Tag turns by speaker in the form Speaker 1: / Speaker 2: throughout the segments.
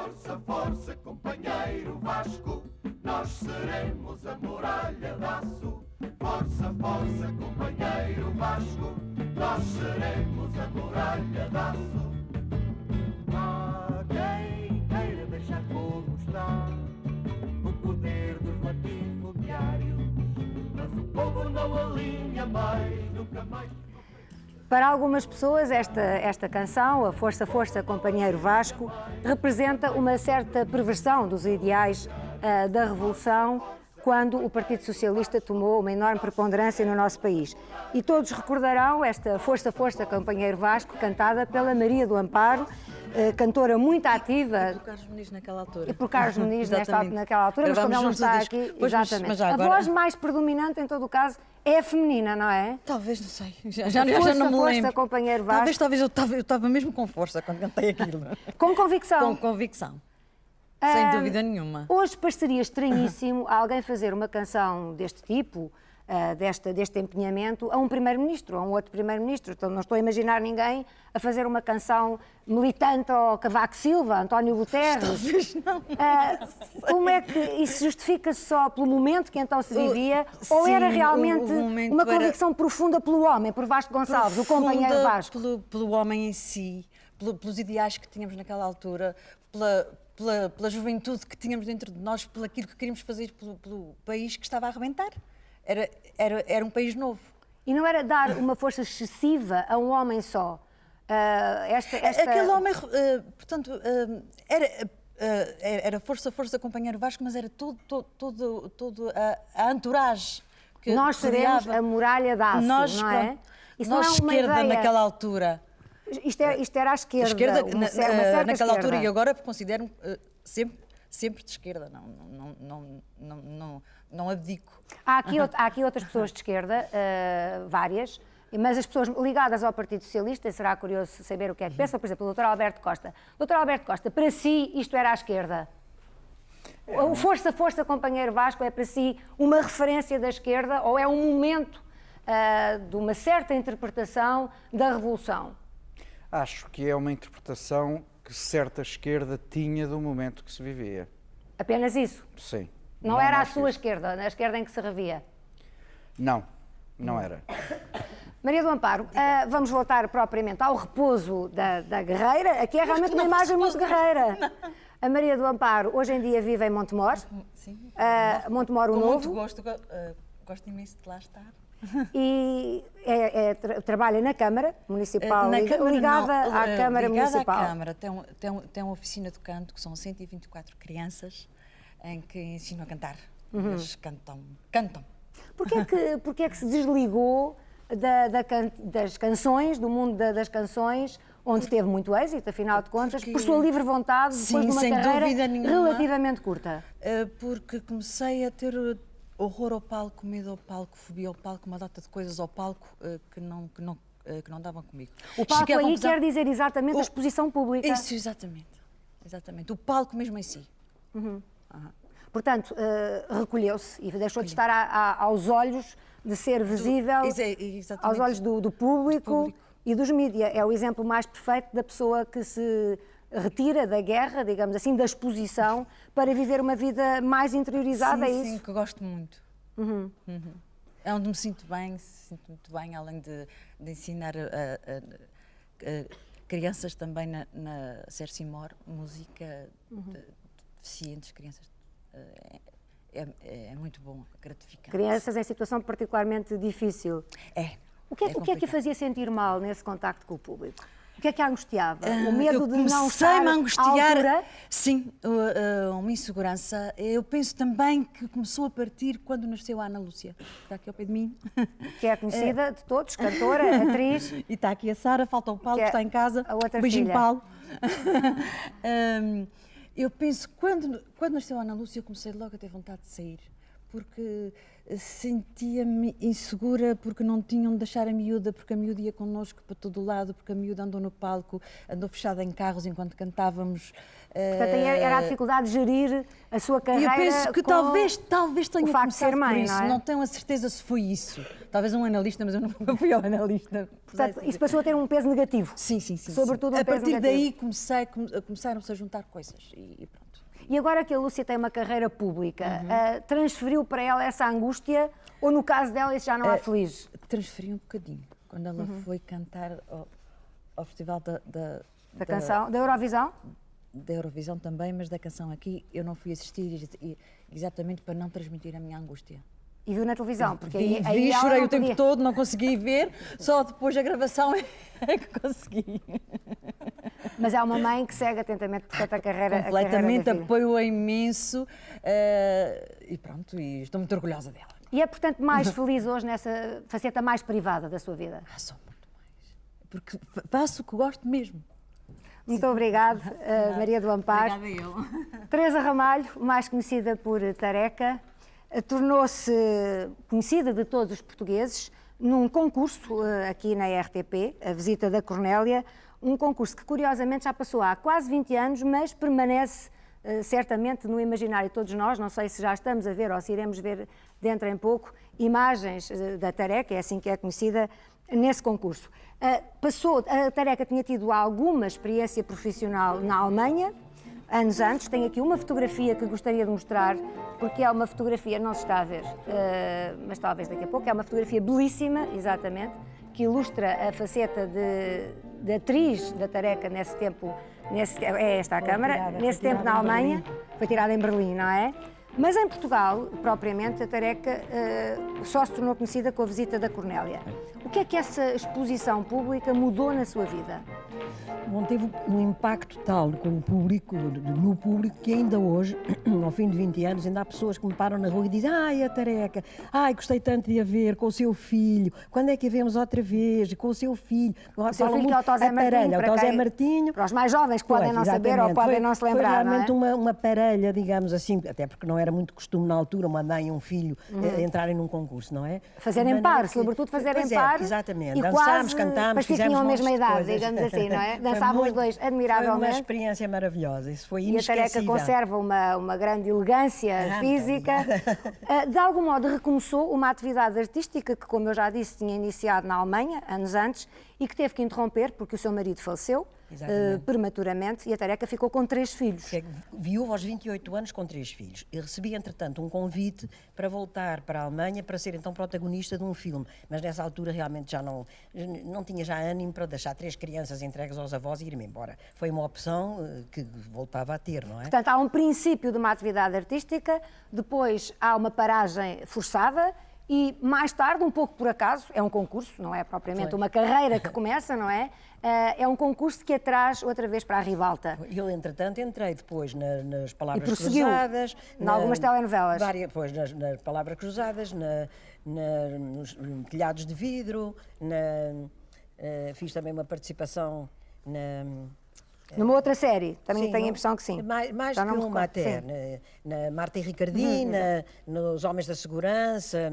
Speaker 1: Força, força, companheiro Vasco, nós seremos a muralha de aço. Força, força, companheiro Vasco, nós seremos a muralha de aço. Há quem queira deixar como está o poder dos latifundiários, mas o povo não alinha mais, nunca mais.
Speaker 2: Para algumas pessoas, esta canção, a Força, Força, Companheiro Vasco, representa uma certa perversão dos ideais da Revolução, quando o Partido Socialista tomou uma enorme preponderância no nosso país. E todos recordarão esta Força, Força, Companheiro Vasco, cantada pela Maria do Amparo, cantora muito ativa.
Speaker 3: E por Carlos Muniz naquela altura.
Speaker 2: E por Carlos Muniz naquela altura, mas como ele não está aqui,
Speaker 3: pois,
Speaker 2: exatamente.
Speaker 3: mas agora...
Speaker 2: A voz mais predominante, em todo o caso, é a feminina, não é?
Speaker 3: Talvez, não sei. Já não me
Speaker 2: Força,
Speaker 3: lembro.
Speaker 2: companheiro Vasco.
Speaker 3: Talvez eu estava mesmo com força quando cantei aquilo.
Speaker 2: Com convicção.
Speaker 3: Com convicção. Sem dúvida nenhuma.
Speaker 2: Hoje pareceria estranhíssimo alguém fazer uma canção deste tipo, deste empenhamento, a um primeiro-ministro, a um outro primeiro-ministro. Então, não estou a imaginar ninguém a fazer uma canção militante ao Cavaco Silva, António Guterres.
Speaker 3: Talvez não.
Speaker 2: Como é que isso justifica-se só pelo momento que então se vivia, ou
Speaker 3: sim,
Speaker 2: era realmente
Speaker 3: o momento
Speaker 2: uma convicção profunda pelo homem, por Vasco Gonçalves, o companheiro Vasco?
Speaker 3: Pelo homem em si, pelos ideais que tínhamos naquela altura, pela juventude que tínhamos dentro de nós, pelo aquilo que queríamos fazer pelo país que estava a arrebentar. Era um país novo.
Speaker 2: E não era dar uma força excessiva a um homem só?
Speaker 3: Aquele homem, portanto, era força, companheiro Vasco, mas era todo a entourage que
Speaker 2: nós seremos
Speaker 3: rodeava.
Speaker 2: A muralha de aço, não é?
Speaker 3: Isso nós, esquerda, naquela altura.
Speaker 2: Isto era à esquerda, uma certa
Speaker 3: naquela
Speaker 2: esquerda.
Speaker 3: altura, e agora considero-me sempre de esquerda, não abdico.
Speaker 2: Há aqui outras pessoas de esquerda, várias, mas as pessoas ligadas ao Partido Socialista, será curioso saber o que é que pensam, por exemplo, o Dr. Alberto Costa. Dr. Alberto Costa, para si isto era à esquerda? O Força, Força, companheiro Vasco é para si uma referência da esquerda ou é um momento de uma certa interpretação da Revolução?
Speaker 4: Acho que é uma interpretação que certa esquerda tinha do momento que se vivia.
Speaker 2: Apenas isso?
Speaker 4: Sim.
Speaker 2: Não era a sua esquerda, na esquerda em que se revia?
Speaker 4: Não era.
Speaker 2: Maria do Amparo, vamos voltar propriamente ao repouso da guerreira. Aqui é realmente uma imagem muito guerreira. A Maria do Amparo, hoje em dia, vive em Montemor. Sim. Montemor o Novo.
Speaker 3: Com muito gosto imenso de lá estar.
Speaker 2: E trabalha na Câmara Municipal, ligada à Câmara Municipal.
Speaker 3: À Câmara. Tem uma oficina de canto, que são 124 crianças, em que ensino a cantar. Eles cantam.
Speaker 2: Porquê é que se desligou das canções, do mundo das canções, onde teve muito êxito, afinal de contas, por sua livre vontade, depois de uma carreira relativamente curta?
Speaker 3: Porque comecei a ter horror ao palco, medo ao palco, fobia ao palco, uma data de coisas ao palco que não davam comigo.
Speaker 2: O palco aí quer dizer exatamente a exposição pública.
Speaker 3: Isso, exatamente. O palco mesmo em si.
Speaker 2: Portanto, recolheu-se e deixou de estar aos olhos de ser visível, aos olhos do público e dos mídias. É o exemplo mais perfeito da pessoa que se retira da guerra, digamos assim, da exposição, para viver uma vida mais interiorizada.
Speaker 3: Sim, que gosto muito. É onde me sinto muito bem, além de ensinar crianças também na Cercimor, música de deficientes, crianças. É muito bom, gratificante.
Speaker 2: Crianças em situação particularmente difícil. O que é que a fazia sentir mal nesse contacto com o público? O que é que a angustiava? O medo de não estar à altura?
Speaker 3: Sim, uma insegurança. Eu penso também que começou a partir quando nasceu a Ana Lúcia, que está aqui ao pé de mim.
Speaker 2: Que é conhecida de todos, cantora, atriz.
Speaker 3: E está aqui a Sara, falta o Paulo, que está em casa.
Speaker 2: A outra
Speaker 3: beijinho,
Speaker 2: filha.
Speaker 3: Paulo. Eu penso, quando nasceu a Ana Lúcia, eu comecei logo a ter vontade de sair, porque sentia-me insegura porque não tinham de deixar a miúda, porque a miúda ia connosco para todo o lado, porque a miúda andou no palco, andou fechada em carros enquanto cantávamos.
Speaker 2: Portanto, aí era a dificuldade de gerir a sua
Speaker 3: E
Speaker 2: carreira.
Speaker 3: eu penso que
Speaker 2: com
Speaker 3: talvez tenha
Speaker 2: o facto de ser
Speaker 3: começado por
Speaker 2: mãe,
Speaker 3: isso.
Speaker 2: não é?
Speaker 3: Não tenho a certeza se foi isso. Talvez um analista, mas eu nunca fui ao analista.
Speaker 2: Portanto, isso passou a ter um peso negativo.
Speaker 3: Sim.
Speaker 2: Sobretudo um
Speaker 3: a
Speaker 2: peso
Speaker 3: partir
Speaker 2: negativo.
Speaker 3: daí começaram-se a juntar coisas e pronto.
Speaker 2: E agora que a Lúcia tem uma carreira pública, transferiu para ela essa angústia ou no caso dela isso já não a aflige?
Speaker 3: Transferi um bocadinho. Quando ela foi cantar ao Festival
Speaker 2: Da canção, da Eurovisão?
Speaker 3: da Eurovisão também, mas da canção aqui, eu não fui assistir exatamente para não transmitir a minha angústia.
Speaker 2: E viu na televisão? Porque
Speaker 3: Vi,
Speaker 2: aí ela
Speaker 3: chorei
Speaker 2: não
Speaker 3: o tempo
Speaker 2: podia.
Speaker 3: todo, não consegui ver, só depois da gravação é que consegui.
Speaker 2: Mas é uma mãe que segue atentamente, portanto, a carreira.
Speaker 3: Completamente,
Speaker 2: a carreira da filha.
Speaker 3: apoio-a imenso e pronto, e estou muito orgulhosa dela.
Speaker 2: E é, portanto, mais feliz hoje nessa faceta mais privada da sua vida.
Speaker 3: Sou muito mais. Porque faço o que gosto mesmo.
Speaker 2: Muito obrigada, Maria do Amparo.
Speaker 3: Obrigada eu.
Speaker 2: Teresa Ramalho, mais conhecida por Tareca, tornou-se conhecida de todos os portugueses num concurso aqui na RTP, a Visita da Cornélia, um concurso que curiosamente já passou há quase 20 anos, mas permanece certamente no imaginário de todos nós. Não sei se já estamos a ver ou se iremos ver dentro em pouco imagens da Tareca, é assim que é conhecida, nesse concurso. A Tareca tinha tido alguma experiência profissional na Alemanha, anos antes. Tenho aqui uma fotografia que gostaria de mostrar, porque é uma fotografia, não se está a ver, mas talvez daqui a pouco, é uma fotografia belíssima, exatamente, que ilustra a faceta de atriz da Tareca nesse tempo, é esta a câmara, nesse tempo na Alemanha, foi tirada em Berlim, não é? Mas em Portugal, propriamente, a Tareca só se tornou conhecida com a Visita da Cornélia. O que é que essa exposição pública mudou na sua vida?
Speaker 5: Bom, teve um impacto tal com o público, no público, que ainda hoje, ao fim de 20 anos, ainda há pessoas que me param na rua e dizem: ai, a Tareca, ai, gostei tanto de a ver com o seu filho, quando é que a vemos outra vez, com o seu filho?
Speaker 2: O seu filho que é o Tosé Martinho,
Speaker 5: o Tosé Martinho.
Speaker 2: Para os mais jovens que podem não saber ou podem não se lembrar,
Speaker 5: foi realmente
Speaker 2: não é?
Speaker 5: uma parelha, digamos assim, até porque não era muito costume na altura uma mãe e um filho entrarem num concurso, não é?
Speaker 2: Fazerem
Speaker 5: De maneira
Speaker 2: par, sobretudo fazerem
Speaker 5: Pois é,
Speaker 2: par.
Speaker 5: exatamente.
Speaker 2: E
Speaker 5: Dançámos,
Speaker 2: quase
Speaker 5: cantámos,
Speaker 2: parecia que
Speaker 5: fizemos
Speaker 2: tinham a
Speaker 5: montes
Speaker 2: mesma
Speaker 5: de
Speaker 2: idade,
Speaker 5: coisas.
Speaker 2: digamos assim, não é?
Speaker 5: Foi
Speaker 2: Dançavam os
Speaker 5: muito-
Speaker 2: dois
Speaker 5: Foi
Speaker 2: admiravelmente.
Speaker 5: uma experiência maravilhosa, isso foi
Speaker 2: E a Tareca
Speaker 5: inesquecível.
Speaker 2: conserva uma grande elegância física. De algum modo recomeçou uma atividade artística que, como eu já disse, tinha iniciado na Alemanha, anos antes, e que teve que interromper porque o seu marido faleceu prematuramente e a Tareca ficou com 3 filhos.
Speaker 5: É viúva aos 28 anos com 3 filhos. E recebi, entretanto, um convite para voltar para a Alemanha para ser então protagonista de um filme. Mas nessa altura realmente já não tinha já ânimo para deixar 3 crianças entregues aos avós e ir-me embora. Foi uma opção que voltava a ter, não é?
Speaker 2: Portanto, há um princípio de uma atividade artística, depois há uma paragem forçada e mais tarde, um pouco por acaso, é um concurso, não é propriamente uma carreira que começa, não é? É um concurso que a traz outra vez para a ribalta.
Speaker 5: Eu, entretanto, entrei depois nas palavras
Speaker 2: prosseguiu
Speaker 5: cruzadas.
Speaker 2: em algumas telenovelas.
Speaker 5: Depois nas palavras cruzadas, nos telhados de vidro, fiz também uma participação
Speaker 2: Numa outra série, também
Speaker 5: Sim,
Speaker 2: tenho a
Speaker 5: não?
Speaker 2: impressão que sim.
Speaker 5: Mais
Speaker 2: Já
Speaker 5: que
Speaker 2: não me
Speaker 5: uma
Speaker 2: recordo,
Speaker 5: até.
Speaker 2: sim.
Speaker 5: Na Marta e Ricardina, nos Homens da Segurança,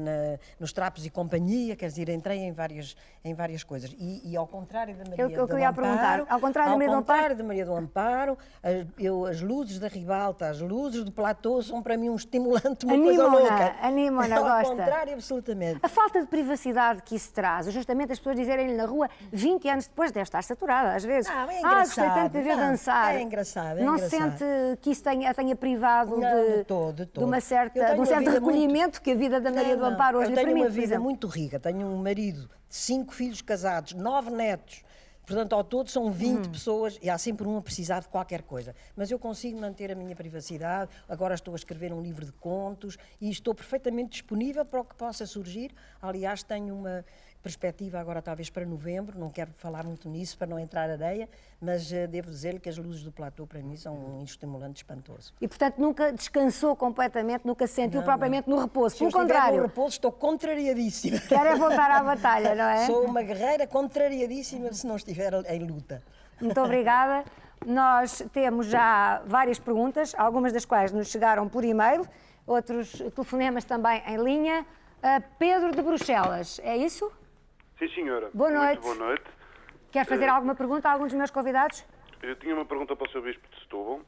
Speaker 5: nos Trapos e Companhia, quer dizer, entrei em várias coisas. E ao contrário da Maria
Speaker 2: Eu
Speaker 5: do
Speaker 2: queria
Speaker 5: Amparo,
Speaker 2: perguntar, ao contrário da Maria do
Speaker 5: contrário da Maria do Amparo, as luzes da ribalta, as luzes do platô são para mim um estimulante, uma coisa louca.
Speaker 2: Animam-na,
Speaker 5: Ao
Speaker 2: gosta.
Speaker 5: contrário, absolutamente.
Speaker 2: A falta de privacidade que isso traz, justamente as pessoas dizerem-lhe na rua, 20 anos depois deve estar saturada, às vezes.
Speaker 5: É
Speaker 2: gostei
Speaker 5: engraçado.
Speaker 2: tanto de ver
Speaker 5: Não,
Speaker 2: dançar.
Speaker 5: É engraçado,
Speaker 2: Não
Speaker 5: engraçado.
Speaker 2: sente que isso tenha privado
Speaker 5: Não,
Speaker 2: de
Speaker 5: de todo.
Speaker 2: de um
Speaker 5: Eu
Speaker 2: certo
Speaker 5: tenho uma vida
Speaker 2: recolhimento que a vida da Maria do
Speaker 5: Não,
Speaker 2: Amparo hoje
Speaker 5: eu
Speaker 2: lhe
Speaker 5: tenho
Speaker 2: permite,
Speaker 5: uma
Speaker 2: por
Speaker 5: vida
Speaker 2: exemplo.
Speaker 5: muito rica. Tenho um marido, 5 filhos casados, 9 netos. Portanto, ao todo são 20 pessoas e há sempre um a precisar de qualquer coisa. Mas eu consigo manter a minha privacidade. Agora estou a escrever um livro de contos e estou perfeitamente disponível para o que possa surgir. Aliás, tenho uma perspectiva agora talvez para novembro, não quero falar muito nisso para não entrar areia, mas devo dizer-lhe que as luzes do platô para mim são um estimulante espantoso.
Speaker 2: E, portanto, nunca descansou completamente, nunca se sentiu propriamente no repouso.
Speaker 5: Se eu
Speaker 2: Pelo
Speaker 5: estiver no
Speaker 2: contrário,
Speaker 5: repouso, estou contrariadíssima.
Speaker 2: quer é voltar à batalha, não é?
Speaker 5: Sou uma guerreira contrariadíssima se não estiver em luta.
Speaker 2: Muito obrigada. Nós temos já várias perguntas, algumas das quais nos chegaram por e-mail, outros telefonemas também em linha. Pedro de Bruxelas, é isso?
Speaker 6: Sim, senhora.
Speaker 2: Boa noite.
Speaker 6: Muito boa noite.
Speaker 2: Quer fazer alguma pergunta a algum dos meus convidados?
Speaker 6: Eu tinha uma pergunta para o Sr. Bispo de Setúbal.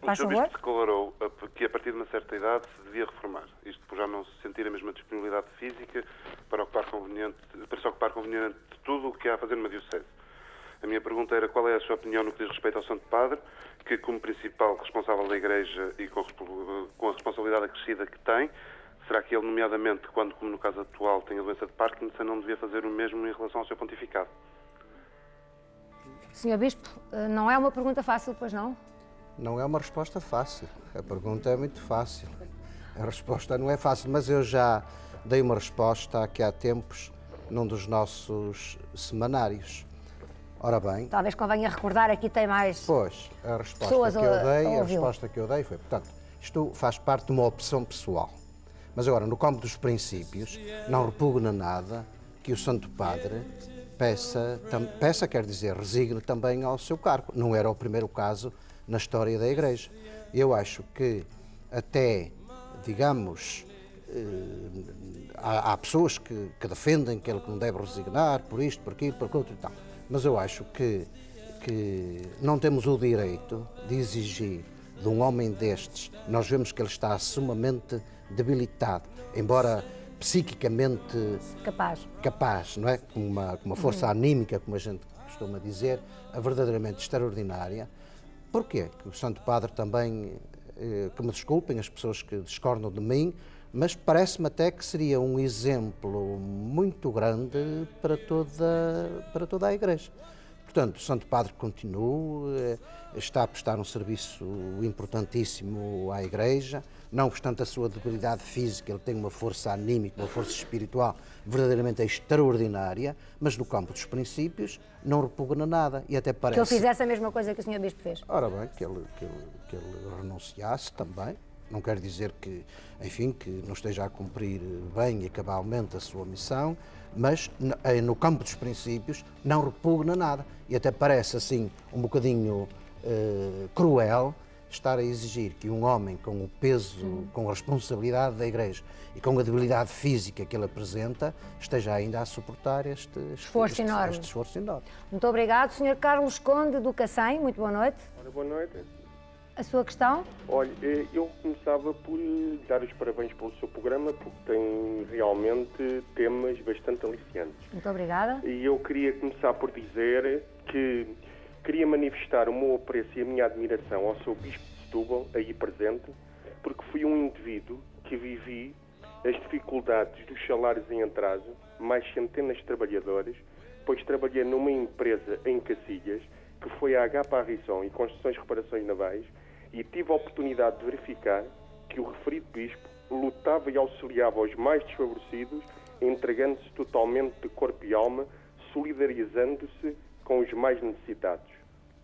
Speaker 6: O
Speaker 2: Faz
Speaker 6: Sr.
Speaker 2: favor.
Speaker 6: Bispo declarou que a partir de uma certa idade se devia reformar. Isto por já não se sentir a mesma disponibilidade física para se ocupar conveniente de tudo o que há a fazer numa diocese. A minha pergunta era qual é a sua opinião no que diz respeito ao Santo Padre, que como principal responsável da Igreja e com a responsabilidade acrescida que tem, será que ele, nomeadamente, quando, como no caso atual, tem a doença de Parkinson, não devia fazer o mesmo em relação ao seu pontificado?
Speaker 2: Senhor Bispo, não é uma pergunta fácil, pois não?
Speaker 7: Não é uma resposta fácil. A pergunta é muito fácil. A resposta não é fácil, mas eu já dei uma resposta aqui há tempos num dos nossos semanários. Ora bem,
Speaker 2: Talvez convenha recordar, aqui tem mais...
Speaker 7: pois, a resposta
Speaker 2: Pessoas
Speaker 7: que eu
Speaker 2: a
Speaker 7: dei, a
Speaker 2: ouvi-lo.
Speaker 7: resposta que eu dei foi, portanto, isto faz parte de uma opção pessoal. Mas agora, no campo dos princípios, não repugna nada que o Santo Padre peça, quer dizer, resigne também ao seu cargo. Não era o primeiro caso na história da Igreja. Eu acho que até, digamos, há pessoas que defendem que ele não deve resignar por isto, por aquilo, por aquilo e tal. Mas eu acho que não temos o direito de exigir de um homem destes. Nós vemos que ele está sumamente debilitado, embora psiquicamente capaz, não é? Com uma força anímica, como a gente costuma dizer, verdadeiramente extraordinária. Porquê? Que o Santo Padre também, que me desculpem as pessoas que discordam de mim, mas parece-me até que seria um exemplo muito grande para toda a Igreja. Portanto, o Santo Padre continua, está a prestar um serviço importantíssimo à Igreja, não obstante a sua debilidade física, ele tem uma força anímica, uma força espiritual verdadeiramente extraordinária, mas no campo dos princípios não repugna nada e até parece...
Speaker 2: Que ele fizesse a mesma coisa que o Sr. Bispo fez.
Speaker 7: Ora bem, que ele renunciasse também, não quer dizer que, enfim, que não esteja a cumprir bem e cabalmente a sua missão, mas no campo dos princípios não repugna nada e até parece assim um bocadinho cruel estar a exigir que um homem com o peso, com a responsabilidade da Igreja e com a debilidade física que ele apresenta, esteja ainda a suportar este esforço enorme.
Speaker 2: Muito obrigado. Sr. Carlos Conde do Cacém, muito boa noite.
Speaker 8: Ora, boa noite.
Speaker 2: A sua questão?
Speaker 8: Olha, eu começava por dar os parabéns pelo seu programa, porque tem realmente temas bastante aliciantes.
Speaker 2: Muito obrigada.
Speaker 8: E eu queria começar por dizer que queria manifestar o meu apreço e a minha admiração ao seu Bispo de Setúbal, aí presente, porque fui um indivíduo que vivi as dificuldades dos salários em atraso, mais centenas de trabalhadores, pois trabalhei numa empresa em Cacilhas, que foi a HP Harrison e Construções e Reparações Navais, e tive a oportunidade de verificar que o referido bispo lutava e auxiliava os mais desfavorecidos, entregando-se totalmente de corpo e alma, solidarizando-se com os mais necessitados.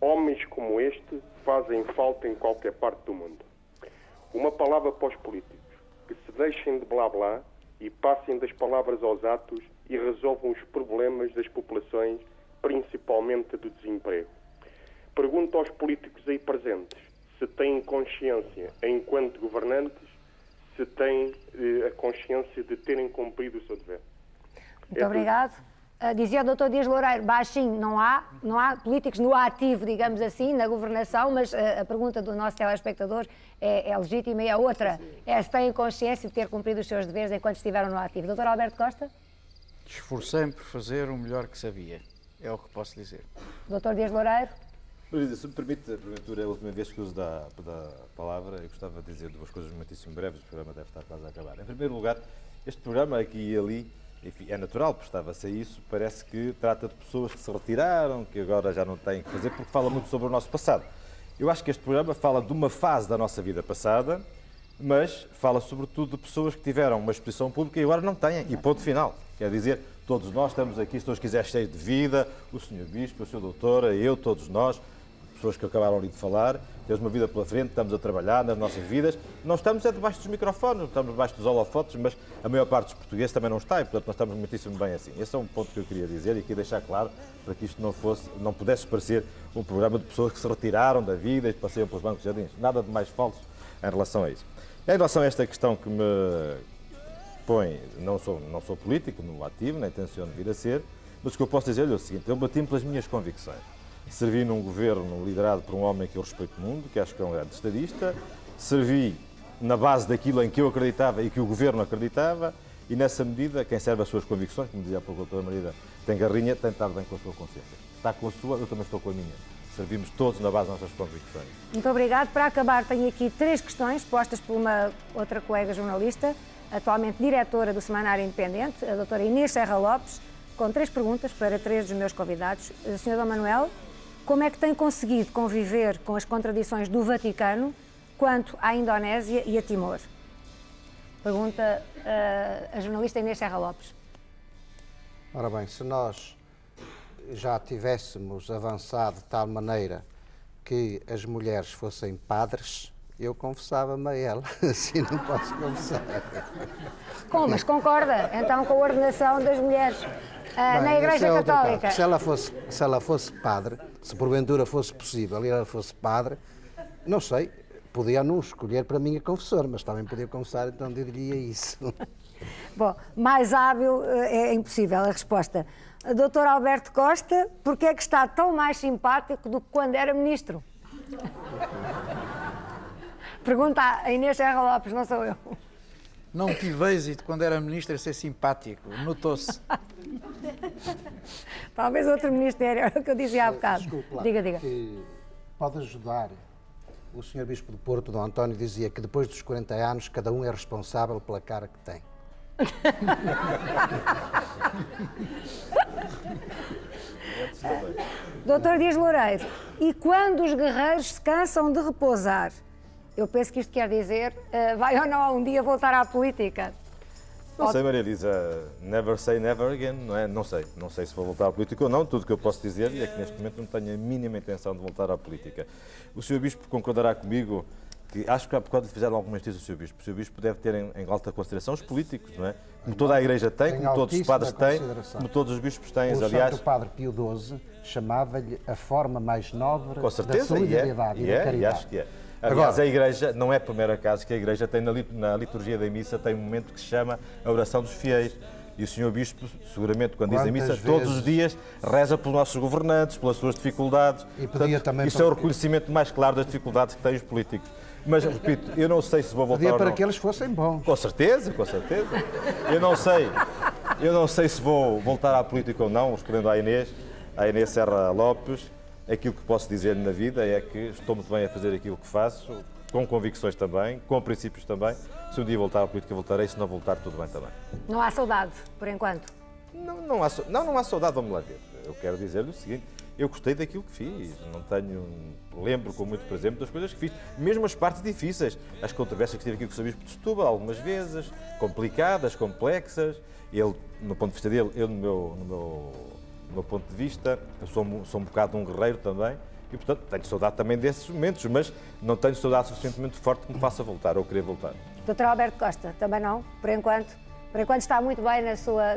Speaker 8: Homens como este fazem falta em qualquer parte do mundo. Uma palavra para os políticos, que se deixem de blá blá e passem das palavras aos atos e resolvam os problemas das populações, principalmente do desemprego. Pergunto aos políticos aí presentes se têm consciência, enquanto governantes, se têm a consciência de terem cumprido o seu dever.
Speaker 2: Muito obrigado. Dizia o Dr. Dias Loureiro, baixinho, não há políticos no ativo, digamos assim, na governação, mas a pergunta do nosso telespectador é legítima e a outra é se têm consciência de ter cumprido os seus deveres enquanto estiveram no ativo. Dr. Alberto Costa?
Speaker 4: Esforcei-me por fazer o melhor que sabia, é o que posso dizer.
Speaker 2: Dr. Dias Loureiro?
Speaker 9: Luísa, se me permite, porventura é a última vez que uso da palavra, eu gostava de dizer duas coisas muitíssimo breves, o programa deve estar quase a acabar. Em primeiro lugar, este programa aqui e ali, enfim, é natural, prestava-se a isso, parece que trata de pessoas que se retiraram, que agora já não têm que fazer, porque fala muito sobre o nosso passado. Eu acho que este programa fala de uma fase da nossa vida passada, mas fala sobretudo de pessoas que tiveram uma exposição pública e agora não têm, e ponto final. Quer dizer, todos nós estamos aqui, se Deus quiser, cheios de vida, o Sr. Bispo, a Sra. Doutora, eu, todos nós, pessoas que acabaram ali de falar, temos uma vida pela frente, estamos a trabalhar nas nossas vidas, não estamos debaixo dos microfones, estamos debaixo dos holofotes, mas a maior parte dos portugueses também não está e, portanto, nós estamos muitíssimo bem assim. Esse é um ponto que eu queria dizer e aqui deixar claro para que isto não pudesse parecer um programa de pessoas que se retiraram da vida e passeiam pelos bancos de jardins. Nada de mais falso em relação a isso. Em relação a esta questão que põe, não sou político, no ativo, nem tenciono vir a ser, mas o que eu posso dizer-lhe é o seguinte, eu bati-me pelas minhas convicções. Servi num governo liderado por um homem que eu respeito muito, que acho que é um grande estadista, servi na base daquilo em que eu acreditava e que o governo acreditava, e nessa medida, quem serve as suas convicções, como dizia há pouco a doutora Marida, tem garrinha, tem de estar bem com a sua consciência. Está com a sua, eu também estou com a minha. Servimos todos na base das nossas convicções.
Speaker 2: Muito obrigado. Para acabar, tenho aqui 3 questões postas por uma outra colega jornalista, atualmente diretora do Semanário Independente, a doutora Inês Serra Lopes, com 3 perguntas para 3 dos meus convidados. Sr. Dom Manuel, como é que tem conseguido conviver com as contradições do Vaticano quanto à Indonésia e a Timor? Pergunta a jornalista Inês Serra Lopes.
Speaker 7: Ora bem, se nós já tivéssemos avançado de tal maneira que as mulheres fossem padres, eu confessava-me a ela, assim não posso confessar.
Speaker 2: Mas concorda então com a ordenação das mulheres na
Speaker 7: Bem,
Speaker 2: Igreja
Speaker 7: isso é outra
Speaker 2: Católica?
Speaker 7: parte. Se ela fosse padre, se porventura fosse possível e ela fosse padre, não sei, podia não escolher para mim a confessora, mas também podia confessar, então diria isso.
Speaker 2: Bom, mais hábil é impossível a resposta. Doutor Alberto Costa, porquê é que está tão mais simpático do que quando era ministro? Pergunta a Inês Serra Lopes, não sou eu.
Speaker 4: Não tive êxito quando era ministro a ser simpático, notou-se.
Speaker 2: Talvez outro ministério, era o que eu dizia há bocado.
Speaker 7: Desculpe lá,
Speaker 2: Diga.
Speaker 7: que pode ajudar. O Sr. Bispo do Porto, Dom António, dizia que depois dos 40 anos cada um é responsável pela cara que tem.
Speaker 2: Doutor Dias Loureiro, e quando os guerreiros se cansam de repousar? Eu penso que isto quer dizer, vai ou não um dia voltar à política?
Speaker 9: Não sei, Maria Elisa, never say never again, não é? Não sei se vou voltar à política ou não. Tudo o que eu posso dizer é que neste momento não tenho a mínima intenção de voltar à política. O Sr. Bispo concordará comigo que acho que há bocado lhe fizeram algumas notícias ao Sr. Bispo. O Sr. Bispo deve ter em alta consideração os políticos, não é? Como toda a Igreja tem, como todos os padres têm, como todos os bispos têm.
Speaker 7: O
Speaker 9: Aliás,
Speaker 7: Santo Padre Pio XII chamava-lhe a forma mais nobre
Speaker 9: com certeza,
Speaker 7: da solidariedade e da caridade.
Speaker 9: E acho que é. Aliás, a Igreja, não é a primeira caso que a Igreja tem na liturgia da missa, tem um momento que se chama a oração dos fiéis. E o Sr. Bispo, seguramente, quando diz a missa, todos os dias reza pelos nossos governantes, pelas suas dificuldades.
Speaker 7: E pedia também
Speaker 9: isso é o reconhecimento mais claro das dificuldades que têm os políticos. Mas, repito, eu não sei se vou voltar
Speaker 7: Pedia
Speaker 9: ou não.
Speaker 7: para que eles fossem bons.
Speaker 9: Com certeza, com certeza. Eu não sei se vou voltar à política ou não, escolhendo a Inês Serra Lopes. Aquilo que posso dizer na vida é que estou muito bem a fazer aquilo que faço, com convicções também, com princípios também. Se um dia voltar à política, voltarei. Se não voltar, tudo bem também.
Speaker 2: Não há saudade, por enquanto?
Speaker 9: Não há saudade, vamos lá ver. Eu quero dizer-lhe o seguinte, eu gostei daquilo que fiz, lembro com muito prazer das coisas que fiz, mesmo as partes difíceis, as controvérsias que tive aqui com o Sr. Bispo de Setúbal, algumas vezes, complicadas, complexas. Ele, no ponto de vista dele, eu no meu ponto de vista, eu sou um bocado um guerreiro também, e portanto tenho saudade também desses momentos, mas não tenho saudade suficientemente forte que me faça voltar, ou querer voltar.
Speaker 2: Doutor Alberto Costa, também não, por enquanto? Por enquanto está muito bem na sua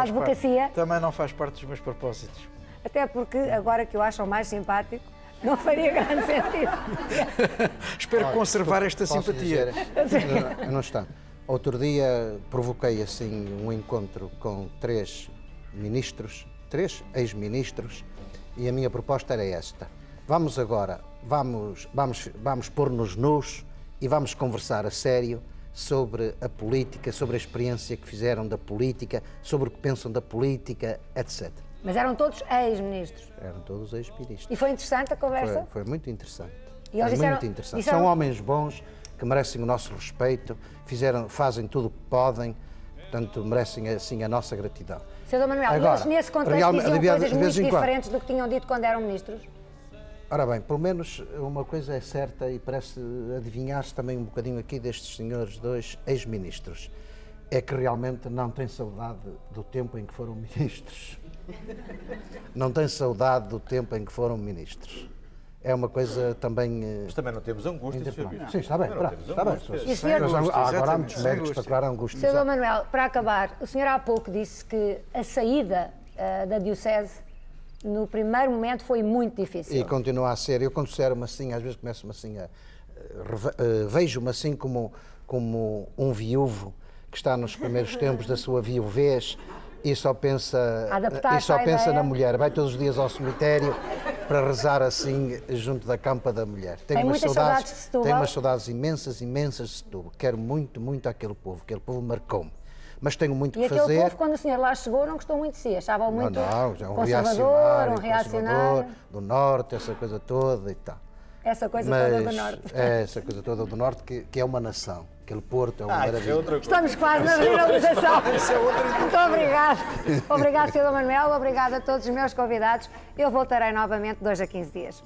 Speaker 2: advocacia.
Speaker 4: Também não faz parte dos meus propósitos.
Speaker 2: Até porque, agora que o acham mais simpático, não faria grande sentido.
Speaker 4: Espero conservar esta simpatia.
Speaker 7: Não está. Outro dia provoquei assim um encontro com 3 ministros, 3 ex-ministros, e a minha proposta era esta. Vamos agora, vamos pôr-nos nus e vamos conversar a sério sobre a política, sobre a experiência que fizeram da política, sobre o que pensam da política, etc.
Speaker 2: Mas eram todos ex-ministros.
Speaker 7: Eram todos ex-ministros.
Speaker 2: E foi interessante a conversa?
Speaker 7: Foi muito interessante.
Speaker 2: E eles
Speaker 7: muito interessante. São homens bons, que merecem o nosso respeito, fazem tudo o que podem, portanto merecem assim a nossa gratidão.
Speaker 2: Sr. Dom Manuel,
Speaker 7: agora,
Speaker 2: eles nesse contexto diziam coisas muito diferentes do que tinham dito quando eram ministros?
Speaker 7: Ora bem, pelo menos uma coisa é certa e parece adivinhar-se também um bocadinho aqui destes senhores 2 ex-ministros, é que realmente não têm saudade do tempo em que foram ministros. Não têm saudade do tempo em que foram ministros. É uma coisa também...
Speaker 9: Mas também não temos angústia, Sr. Bispo.
Speaker 7: Sim, está bem, está bem. Agora há muitos méritos para declarar angústia.
Speaker 2: Sr. Dom Manuel, para acabar, o senhor há pouco disse que a saída da Diocese no primeiro momento foi muito difícil.
Speaker 7: E continua a ser. Eu considero-me assim, às vezes começo-me assim a... vejo-me assim como um viúvo que está nos primeiros tempos da sua viuvez e só pensa,
Speaker 2: Adaptar-se à ideia.
Speaker 7: na mulher. Vai todos os dias ao cemitério para rezar assim junto da campa da mulher.
Speaker 2: Tem muitas saudades de Setúbal?
Speaker 7: Tenho umas saudades imensas, imensas de Setúbal. Quero muito, muito aquele povo marcou-me. Mas tenho muito
Speaker 2: E
Speaker 7: que
Speaker 2: aquele
Speaker 7: fazer.
Speaker 2: povo, quando o senhor lá chegou, não gostou muito de si, achava muito
Speaker 7: Já é um
Speaker 2: conservador, um
Speaker 7: conservador
Speaker 2: reacionário.
Speaker 7: do Norte, essa coisa toda e tal.
Speaker 2: Essa coisa toda do Norte.
Speaker 7: É, essa coisa toda do Norte, que é uma nação. Aquele Porto é uma maravilha.
Speaker 2: Estamos quase na generalização. Muito obrigada. Obrigado, Sr. Manuel. Obrigada a todos os meus convidados. Eu voltarei novamente 2 a 15 dias.